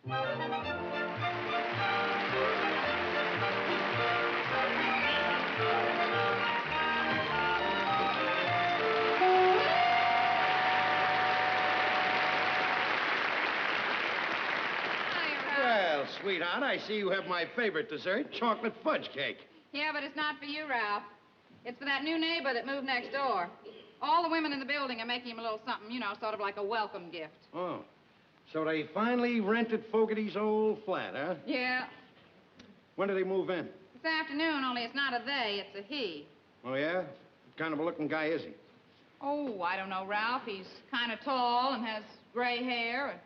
Well, sweetheart, I see you have my favorite dessert, chocolate fudge cake. Yeah, but it's not for you, Ralph. It's for that new neighbor that moved next door. All the women in the building are making him a little something, you know, sort of like a welcome gift. Oh. So they finally rented Fogarty's old flat, huh? Yeah. When did they move in? This afternoon, only it's not a they, it's a he. Oh, yeah? What kind of a looking guy is he? Oh, I don't know, Ralph. He's kind of tall and has gray hair.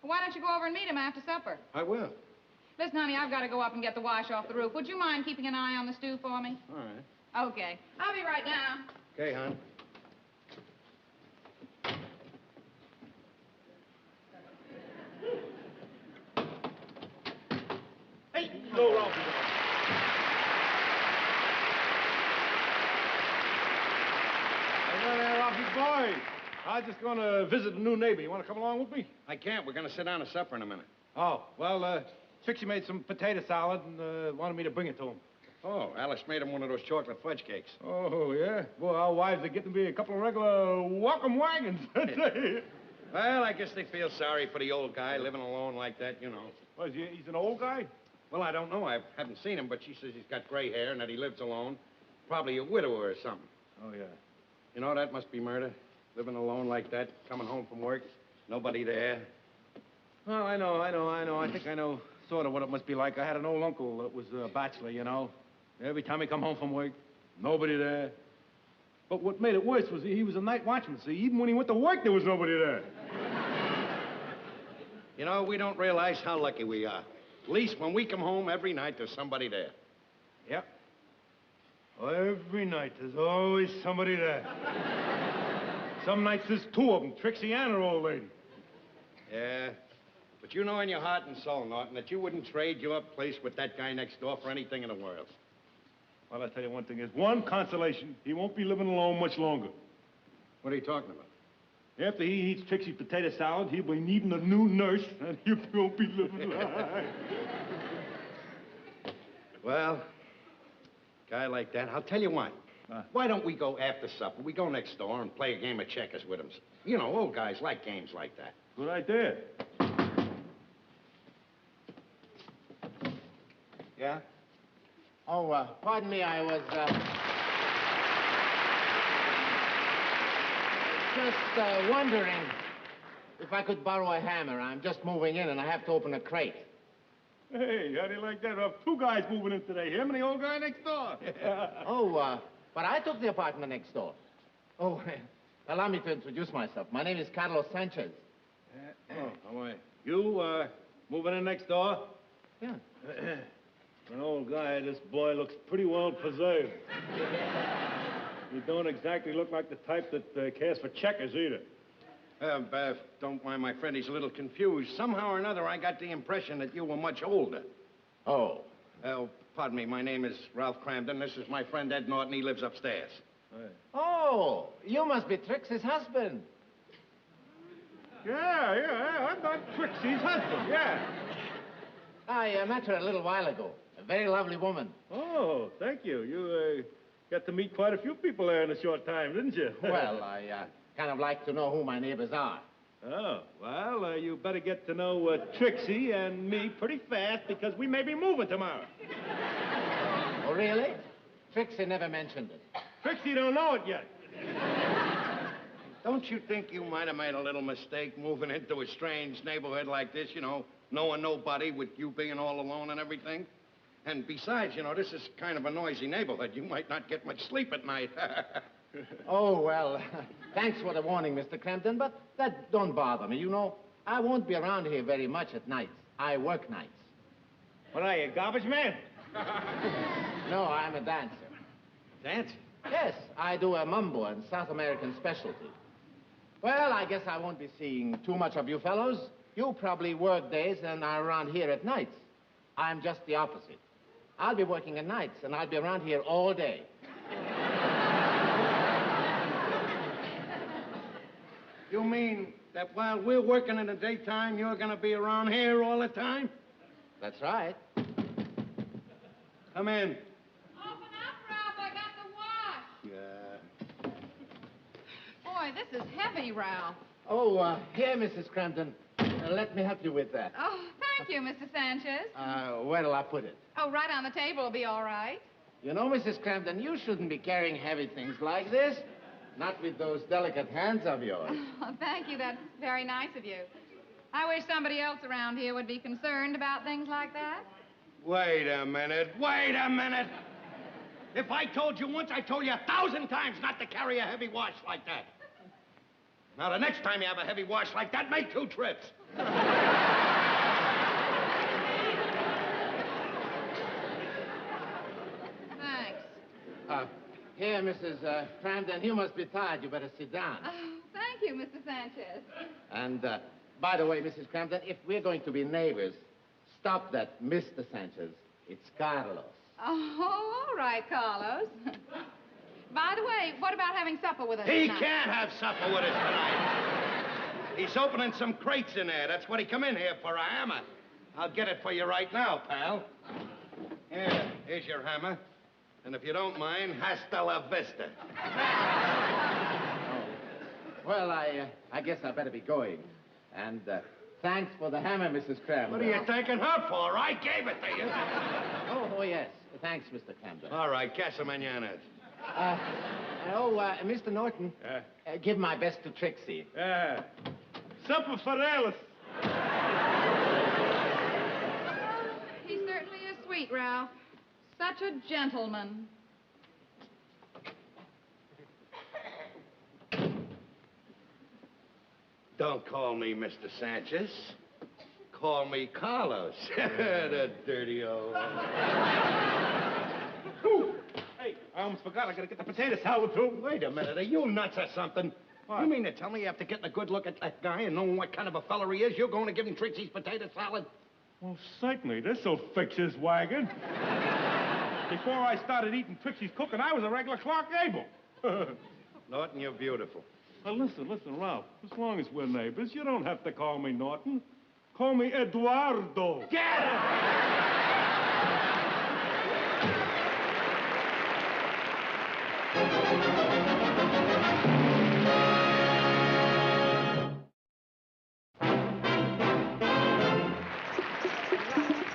Why don't you go over and meet him after supper? I will. Listen, honey, I've got to go up and get the wash off the roof. Would you mind keeping an eye on the stew for me? All right. Okay. I'll be right down. Okay, hon. Hey, go, Ralphie. Hey, there, Ralphie boy. I'm just going to visit a new neighbor. You want to come along with me? I can't. We're going to sit down to supper in a minute. Oh, well, Trixie made some potato salad and wanted me to bring it to him. Oh, Alice made him one of those chocolate fudge cakes. Oh, yeah? Boy, our wives are getting to be a couple of regular welcome wagons. Well, I guess they feel sorry for the old guy living alone like that, you know. What, he's an old guy? Well, I don't know. I haven't seen him, but she says he's got gray hair and that he lives alone. Probably a widower or something. Oh, yeah. You know, that must be murder. Living alone like that, coming home from work, nobody there. Oh, I know. I think I know sort of what it must be like. I had an old uncle that was a bachelor, you know. Every time he come home from work, nobody there. But what made it worse was he was a night watchman, see? Even when he went to work, there was nobody there. You know, we don't realize how lucky we are. At least when we come home every night, there's somebody there. Yep. Every night, there's always somebody there. Some nights there's two of them, Trixie and her old lady. Yeah, but you know in your heart and soul, Norton, that you wouldn't trade your place with that guy next door for anything in the world. Well, I'll tell you one thing. There's one consolation. He won't be living alone much longer. What are you talking about? After he eats Trixie's potato salad, he'll be needing a new nurse, and he won't be living life. Well, guy like that, I'll tell you what. Why don't we go after supper? We go next door and play a game of checkers with him. You know, old guys like games like that. Good idea. Yeah? Oh, pardon me, I was, just wondering if I could borrow a hammer. I'm just moving in, and I have to open a crate. Hey, how do you like that? We have two guys moving in today, him and the old guy next door. Oh, but I took the apartment next door. Oh, allow me to introduce myself. My name is Carlos Sanchez. Oh, how are you? You, moving in next door? Yeah. For an old guy, this boy looks pretty well preserved. You don't exactly look like the type that cares for checkers either. Don't mind my friend, he's a little confused. Somehow or another, I got the impression that you were much older. Oh. Pardon me, my name is Ralph Cramden. This is my friend Ed Norton. He lives upstairs. Oh, you must be Trixie's husband. Yeah, I'm not Trixie's husband, yeah. I met her a little while ago. A very lovely woman. Oh, thank you. You, got to meet quite a few people there in a short time, didn't you? Well, I, kind of like to know who my neighbors are. Oh, well, you better get to know Trixie and me pretty fast because we may be moving tomorrow. Oh, really? Trixie never mentioned it. Trixie don't know it yet. Don't you think you might have made a little mistake moving into a strange neighborhood like this, you know, knowing nobody with you being all alone and everything? And besides, you know, this is kind of a noisy neighborhood. You might not get much sleep at night. Oh, well, thanks for the warning, Mr. Crampton, but that don't bother me. You know, I won't be around here very much at nights. I work nights. What are you, garbage man? No, I'm a dancer. Dance? Yes, I do a mambo and South American specialty. Well, I guess I won't be seeing too much of you fellows. You probably work days and are around here at nights. I'm just the opposite. I'll be working at nights, and I'll be around here all day. You mean That while we're working in the daytime, you're gonna be around here all the time? That's right. Come in. Open up, Ralph. I got the wash. Yeah. Boy, this is heavy, Ralph. Oh, here, Mrs. Crampton. Let me help you with that. Oh, thank you, Mr. Sanchez. Where'll I put it? Oh, right on the table will be all right. You know, Mrs. Crampton, you shouldn't be carrying heavy things like this. Not with those delicate hands of yours. Oh, thank you. That's very nice of you. I wish somebody else around here would be concerned about things like that. Wait a minute. Wait a minute. If I told you once, I told you 1,000 times not to carry a heavy wash like that. Now, the next time you have a heavy wash like that, make 2 trips. Thanks. Here, Mrs. Crampton, you must be tired. You better sit down. Oh, thank you, Mr. Sanchez. And, by the way, Mrs. Crampton, if we're going to be neighbors, stop that Mr. Sanchez. It's Carlos. Oh, all right, Carlos. By the way, what about having supper with us He tonight? can't have supper with us tonight. He's opening some crates in there. That's what he come in here for, a hammer. I'll get it for you right now, pal. Here's your hammer. And if you don't mind, hasta la vista. Well, I guess I better be going. And, thanks for the hammer, Mrs. Crampton. What are you taking her for? I gave it to you. Oh, yes. Thanks, Mr. Crampton. All right, casa mañana. Mr. Norton, give my best to Trixie. Supper for Alice. He certainly is sweet, Ralph. Such a gentleman. Don't call me Mr. Sanchez. Call me Carlos. The dirty old... Ooh. Hey, I almost forgot. I gotta get the potato salad, too. Wait a minute. Are you nuts or something? What? You mean to tell me after getting a good look at that guy and knowing what kind of a fella he is, you're going to give him Trixie's potato salad? Well, certainly. This'll fix his wagon. Before I started eating Trixie's cooking, I was a regular Clark Gable. Norton, you're beautiful. Now, listen, Ralph. As long as we're neighbors, you don't have to call me Norton. Call me Eduardo. Get it!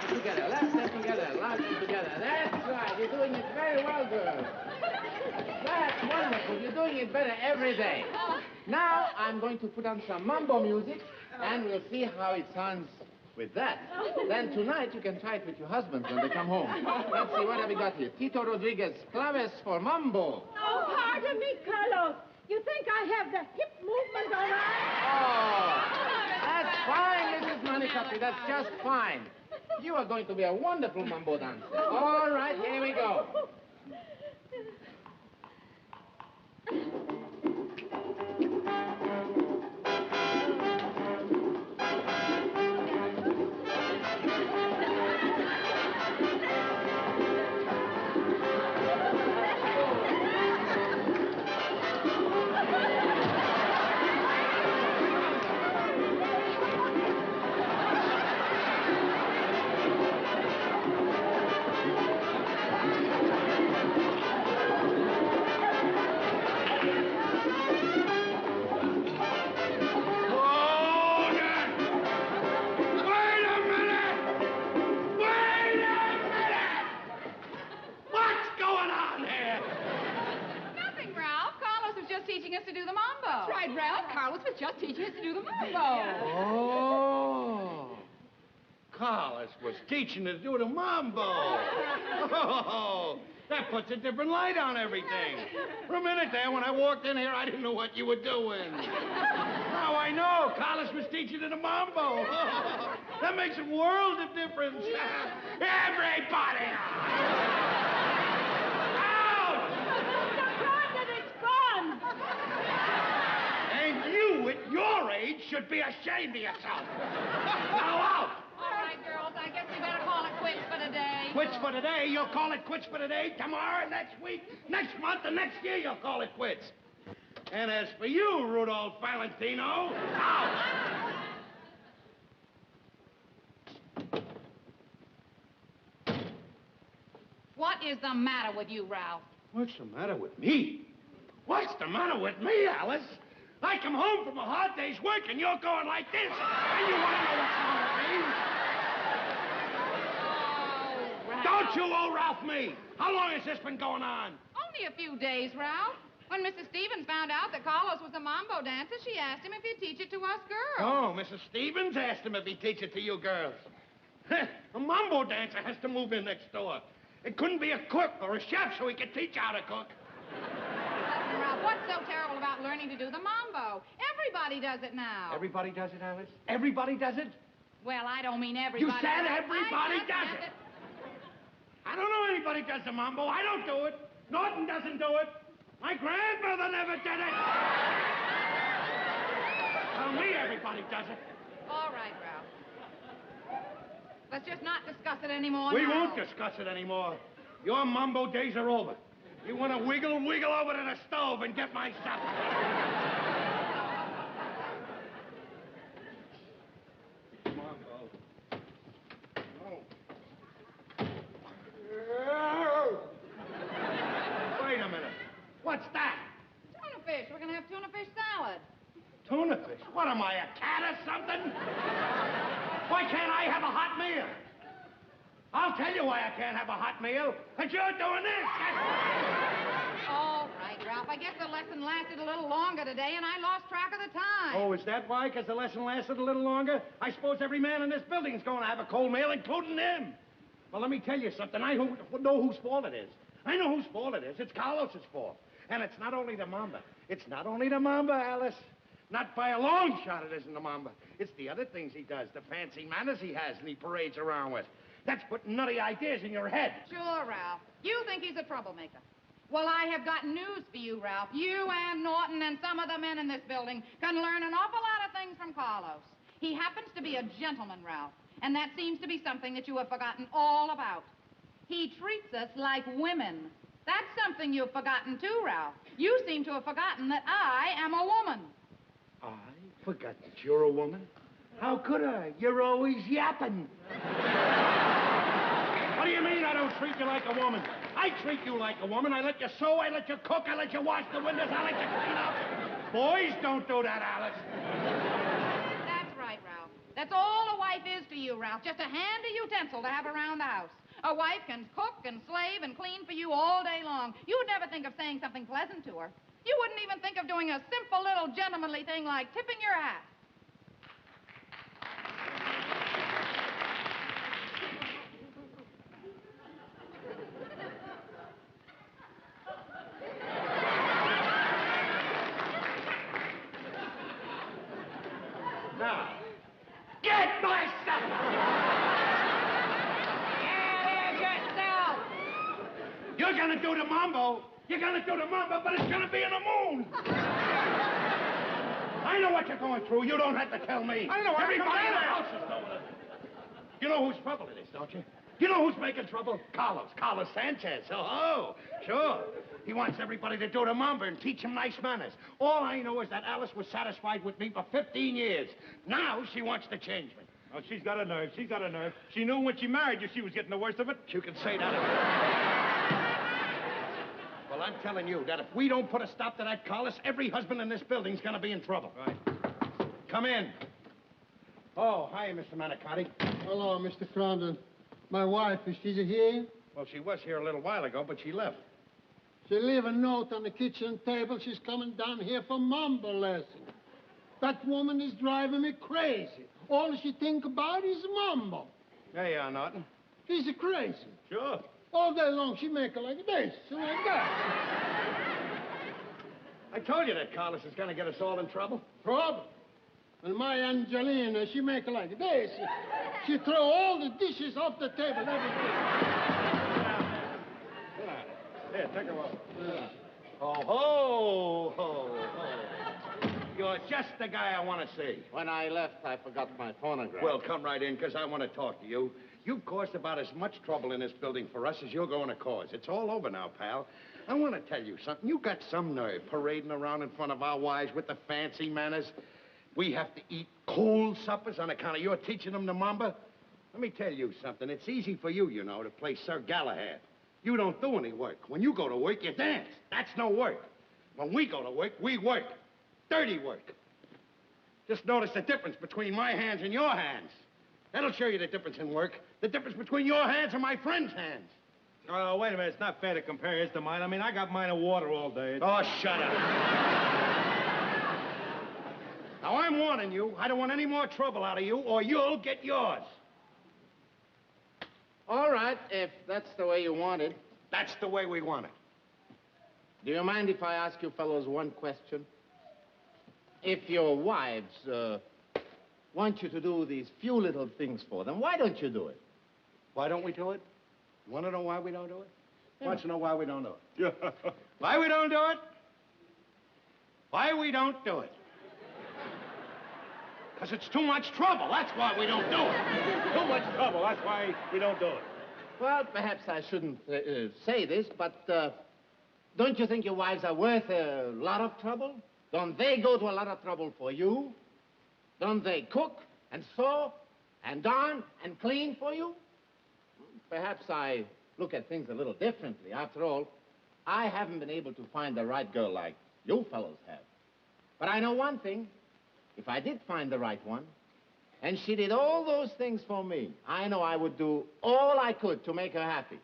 Together, let's step together, lock them together. That's right. You're doing it very well, girls. That's wonderful. You're doing it better every day. Now, I'm going to put on some mambo music, and we'll see how it sounds with that. Then tonight, you can try it with your husbands when they come home. Let's see, what have we got here? Tito Rodriguez, claves for mambo. Oh, pardon me, Carlos. You think I have the hip movement all right? Oh, that's fine, Mrs. Manicapi. That's just fine. You are going to be a wonderful mambo dancer. All right, here we go. Nothing, Ralph. Carlos was just teaching us to do the mambo. That's right, Ralph. Carlos was just teaching us to do the mambo. Oh. Carlos was teaching to do the mambo. Oh, that puts a different light on everything. For a minute there, when I walked in here, I didn't know what you were doing. Now I know. Carlos was teaching to the mambo. That makes a world of difference. Everybody out! It's gone. And you, at your age, should be ashamed of yourself. Now out! All right, girls, I guess we better call it quits for today. Quits for today. You'll call it quits for today. Tomorrow, next week, next month, and next year you'll call it quits. And as for you, Rudolph Valentino, out! What is the matter with you, Ralph? What's the matter with me? What's the matter with me, Alice? I come home from a hard day's work and you're going like this. And you want to know what's wrong with me? Oh, Ralph. Don't you owe Ralph me. How long has this been going on? Only a few days, Ralph. When Mrs. Stevens found out that Carlos was a mambo dancer, she asked him if he'd teach it to us girls. Oh, Mrs. Stevens asked him if he'd teach it to you girls. A mambo dancer has to move in next door. It couldn't be a cook or a chef so he could teach how to cook. Listen, Ralph, what's so terrible about learning to do the mambo? Everybody does it now. Everybody does it, Alice? Everybody does it? Well, I don't mean everybody. You said but everybody I just does meant it. I don't know anybody does the mambo. I don't do it. Norton doesn't do it. My grandmother never did it. Tell me everybody does it. All right, Ralph. Let's just not discuss it anymore We now. won't discuss it anymore. Your mambo days are over. You want to wiggle over to the stove and get my supper. Mambo. Oh. Wait a minute. What's that? Tuna fish. We're going to have tuna fish salad. Tuna fish? What am I, a cat or something? Why can't I have a hot meal? I'll tell you why I can't have a hot meal. Because you're doing this. All right, Ralph. I guess the lesson lasted a little longer today, and I lost track of the time. Oh, is that why? Because the lesson lasted a little longer? I suppose every man in this building is going to have a cold meal, including him. Well, let me tell you something. I know whose fault it is. I know whose fault it is. It's Carlos's fault. And it's not only the mamba. It's not only the mamba, Alice. Not by a long shot it isn't the mamba. It's the other things he does, the fancy manners he has and he parades around with. That's putting nutty ideas in your head. Sure, Ralph. You think he's a troublemaker. Well, I have got news for you, Ralph. You and Norton and some of the men in this building can learn an awful lot of things from Carlos. He happens to be a gentleman, Ralph, and that seems to be something that you have forgotten all about. He treats us like women. That's something you've forgotten, too, Ralph. You seem to have forgotten that I am a woman. I forgot that you're a woman? How could I? You're always yapping. What do you mean I don't treat you like a woman? I treat you like a woman. I let you sew, I let you cook, I let you wash the windows, I let you clean up. Boys don't do that, Alice. That's right, Ralph. That's all a wife is to you, Ralph. Just a handy utensil to have around the house. A wife can cook and slave and clean for you all day long. You'd never think of saying something pleasant to her. You wouldn't even think of doing a simple little gentlemanly thing like tipping your hat. Now, get my supper! Yeah, yourself. You're gonna do the mambo. You're gonna do the mambo, but it's gonna be in the moon. I know what you're going through. You don't have to tell me. I know. Everybody in the house is doing it. You know whose trouble it is, don't you? You know who's making trouble? Carlos Sanchez. Oh, sure. He wants everybody to do the mambo and teach him nice manners. All I know is that Alice was satisfied with me for 15 years. Now she wants to change me. Oh, she's got a nerve. She's got a nerve. She knew when she married you she was getting the worst of it. You can say that. Well, I'm telling you that if we don't put a stop to that, Carlos, every husband in this building's gonna be in trouble. Right. Come in. Oh, hi, Mr. Manicotti. Hello, Mr. Condon. My wife, is she here? Well, she was here a little while ago, but she left. She leave a note on the kitchen table. She's coming down here for mambo lesson. That woman is driving me crazy. All she think about is mambo. There you are, Norton. She's crazy. Sure. All day long she make her like this and like that. I told you that Carlos is gonna get us all in trouble. Problem. And my Angelina, she make her like this. She throw all the dishes off the table, everything. Here, take her off. Yeah. Oh, ho. You're just the guy I want to see. When I left, I forgot my phonograph. Well, come right in, because I want to talk to you. You've caused about as much trouble in this building for us as you're going to cause. It's all over now, pal. I want to tell you something. You got some nerve parading around in front of our wives with the fancy manners. We have to eat cold suppers on account of your teaching them the mamba. Let me tell you something. It's easy for you, you know, to play Sir Galahad. You don't do any work. When you go to work, you dance. That's no work. When we go to work, we work. Dirty work. Just notice the difference between my hands and your hands. That'll show you the difference in work. The difference between your hands and my friend's hands. Oh, wait a minute. It's not fair to compare his to mine. I mean, I got mine in water all day. Oh, shut up. Now, I'm warning you. I don't want any more trouble out of you, or you'll get yours. All right, if that's the way you want it. That's the way we want it. Do you mind if I ask you fellows one question? If your wives want you to do these few little things for them, why don't you do it? Why don't we do it? You want to know why we don't do it? Yeah. Want to know why we don't do it? Why we don't do it? Why we don't do it? Because it's too much trouble. That's why we don't do it. Too much trouble. That's why we don't do it. Well, perhaps I shouldn't say this, but don't you think your wives are worth a lot of trouble? Don't they go to a lot of trouble for you? Don't they cook and sew and darn and clean for you? Perhaps I look at things a little differently. After all, I haven't been able to find the right girl like you fellows have. But I know one thing. If I did find the right one, and she did all those things for me, I know I would do all I could to make her happy.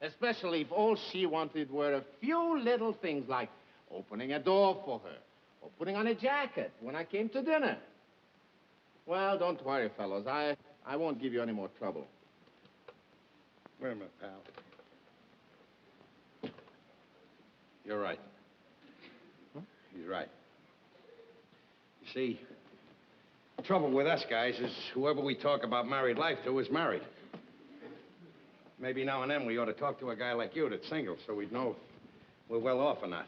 Especially if all she wanted were a few little things like opening a door for her, or putting on a jacket when I came to dinner. Well, don't worry, fellows. I won't give you any more trouble. Wait a minute, pal. You're right. Huh? He's right. You see, the trouble with us guys is whoever we talk about married life to is married. Maybe now and then we ought to talk to a guy like you that's single so we'd know if we're well off or not.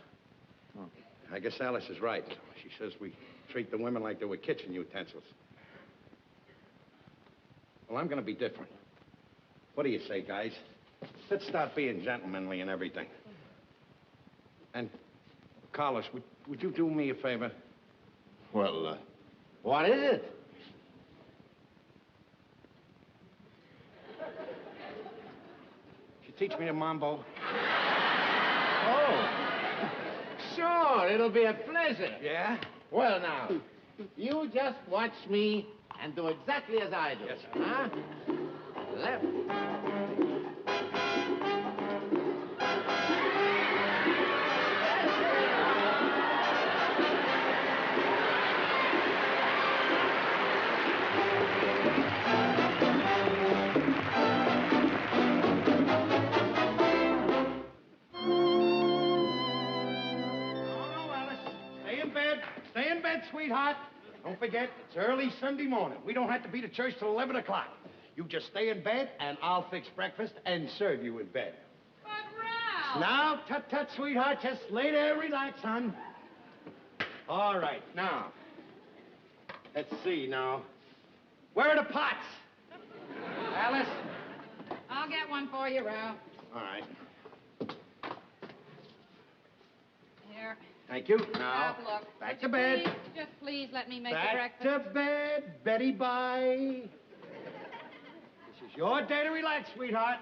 Oh. I guess Alice is right. She says we treat the women like they were kitchen utensils. Well, I'm going to be different. What do you say, guys? Let's start being gentlemanly and everything. And, Carlos, would you do me a favor? Well, what is it? Could you teach me the mambo? Oh. Sure, it'll be a pleasure. Yeah? Well, now, you just watch me and do exactly as I do. Yes, sir. Huh? Left. Stay in bed, sweetheart. Don't forget, it's early Sunday morning. We don't have to be to church till 11 o'clock. You just stay in bed, and I'll fix breakfast and serve you in bed. But, Ralph! Now, tut-tut, sweetheart. Just lay there, relax, hon. All right, now. Let's see, now. Where are the pots? Alice? I'll get one for you, Ralph. All right. Here. Thank you. Now, Ralph, look. back Would to you bed. Please, just please let me make the Back breakfast. to bed, Betty Bye. This is your day to relax, sweetheart.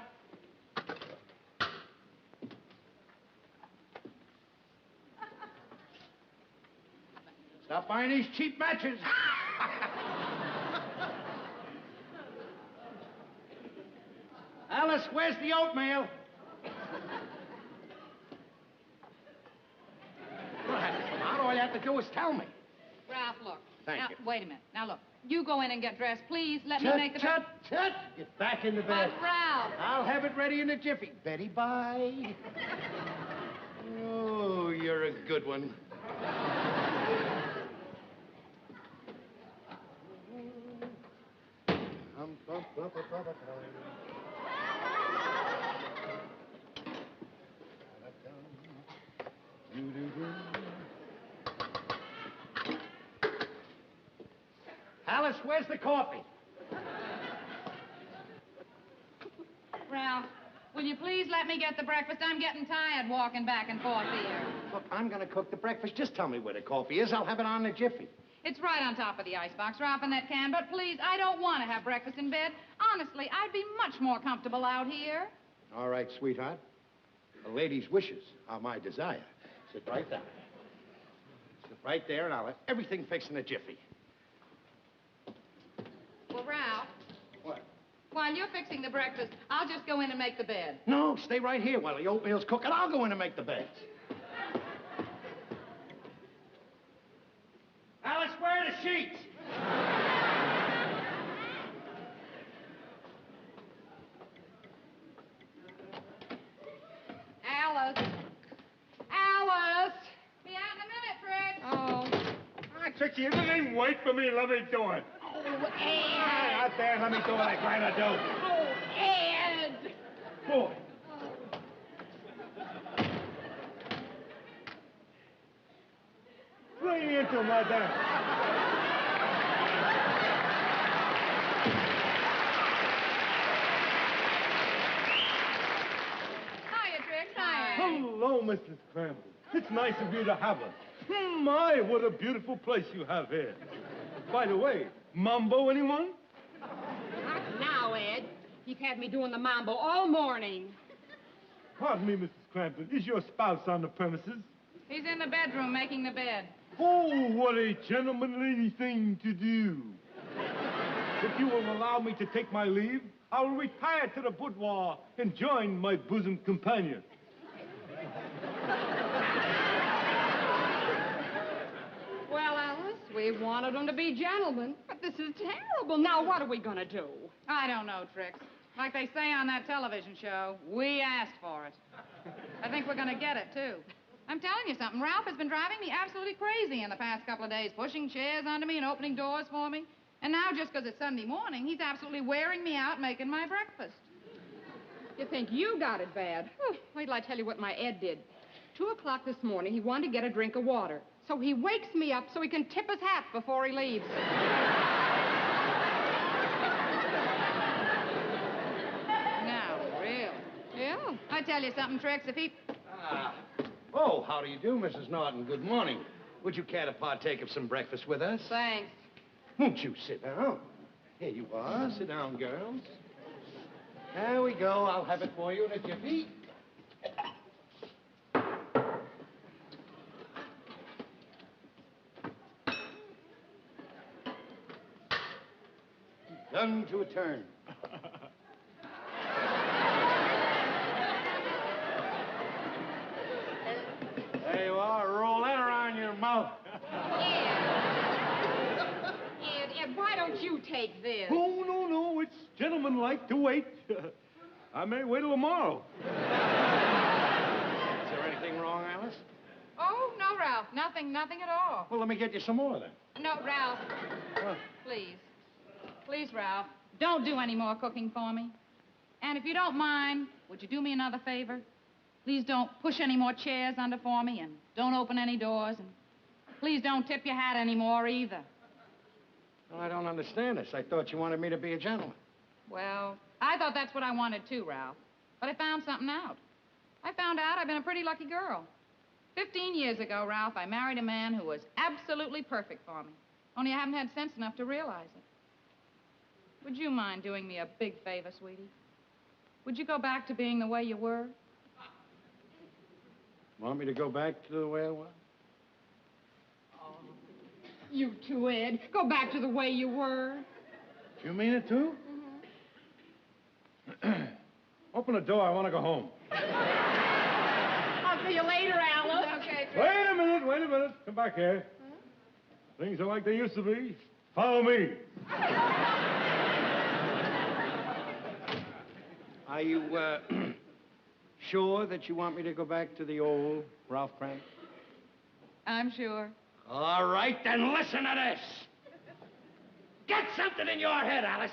Stop buying these cheap matches. Alice, where's the oatmeal? You'll have to come out. All you have to do is tell me. Ralph, look. Thank now, you. Wait a minute. Now, look. You go in and get dressed. Please let me Tut, make the tut, tut. Get back in the But, bed. Ralph. I'll have it ready in a jiffy. Betty, bye. Oh, you're a good one. Alice, where's the coffee? Ralph, will will you please let me get the breakfast? I'm getting tired walking back and forth here. Look, I'm going to cook the breakfast. Just tell me where the coffee is. I'll have it on in a jiffy. It's right on top of the icebox, Ralph, in that can. But please, I don't want to have breakfast in bed. Honestly, I'd be much more comfortable out here. All right, sweetheart. A lady's wishes are my desire. Sit right there. Sit right there, and I'll have everything fixed in a jiffy. Well, Ralph, What? while you're fixing the breakfast, I'll just go in and make the bed. No, stay right here while the oatmeal's cooking. I'll go in and make the beds. Alice, where are the sheets? Alice. Alice. Be out in a minute, Fred. Oh. Ah, Trixie, you didn't even wait for me. Let me do it. Oh, Ed. Out there, let me do what I gotta do. Oh, Ed. Boy. Bring me into madame. Hiya, Trix. Hiya. Hello, Mrs. Cramble. It's nice of you to have us. My, what a beautiful place you have here. By the way, mambo, anyone? Not now, Ed. He's had me doing the mambo all morning. Pardon me, Mrs. Crampton. Is your spouse on the premises? He's in the bedroom making the bed. Oh, what a gentlemanly thing to do. If you will allow me to take my leave, I will retire to the boudoir and join my bosom companion. Well, Alice, we wanted them to be gentlemen, but this is terrible. Now, what are we going to do? I don't know, Trix. Like they say on that television show, we asked for it. I think we're going to get it, too. I'm telling you something. Ralph has been driving me absolutely crazy in the past couple of days, pushing chairs under me and opening doors for me. And now, just because it's Sunday morning, he's absolutely wearing me out making my breakfast. You think you got it bad? Whew, wait till I tell you what my Ed did. 2 o'clock this morning, he wanted to get a drink of water. So he wakes me up so he can tip his hat before he leaves. Now, really? Yeah. I tell you something, Trix, if he... Oh, how do you do, Mrs. Norton? Good morning. Would you care to partake of some breakfast with us? Thanks. Won't you sit down? Here you are. Sit down, girls. There we go. I'll have it for you in a jiffy. Done to a turn. There you are. Roll that around your mouth. Ed, why don't you take this? Oh, no. It's gentlemanlike to wait. I may wait till tomorrow. Is there anything wrong, Alice? Oh, no, Ralph. Nothing at all. Well, let me get you some more, then. No, Ralph. What? Please. Please, Ralph, don't do any more cooking for me. And if you don't mind, would you do me another favor? Please don't push any more chairs under for me, and don't open any doors, and please don't tip your hat anymore either. Well, I don't understand this. I thought you wanted me to be a gentleman. Well, I thought that's what I wanted too, Ralph. But I found something out. I found out I've been a pretty lucky girl. 15 years ago, Ralph, I married a man who was absolutely perfect for me. Only I haven't had sense enough to realize it. Would you mind doing me a big favor, sweetie? Would you go back to being the way you were? Want me to go back to the way I was? You too, Ed. Go back to the way you were. You mean it, too? Mm-hmm. Open the door. I want to go home. I'll see you later, Alice. Okay, Trix. Wait a minute. Come back here. Things are like they used to be. Follow me. Are you, sure that you want me to go back to the old Ralph Crank? I'm sure. All right, then listen to this. Get something in your head, Alice.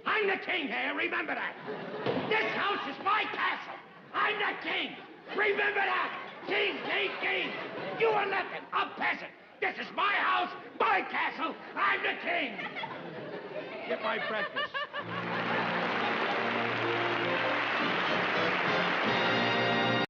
I'm the king here, remember that. This house is my castle. I'm the king. Remember that. King. You are nothing, a peasant. This is my house, my castle. I'm the king. Get my breakfast.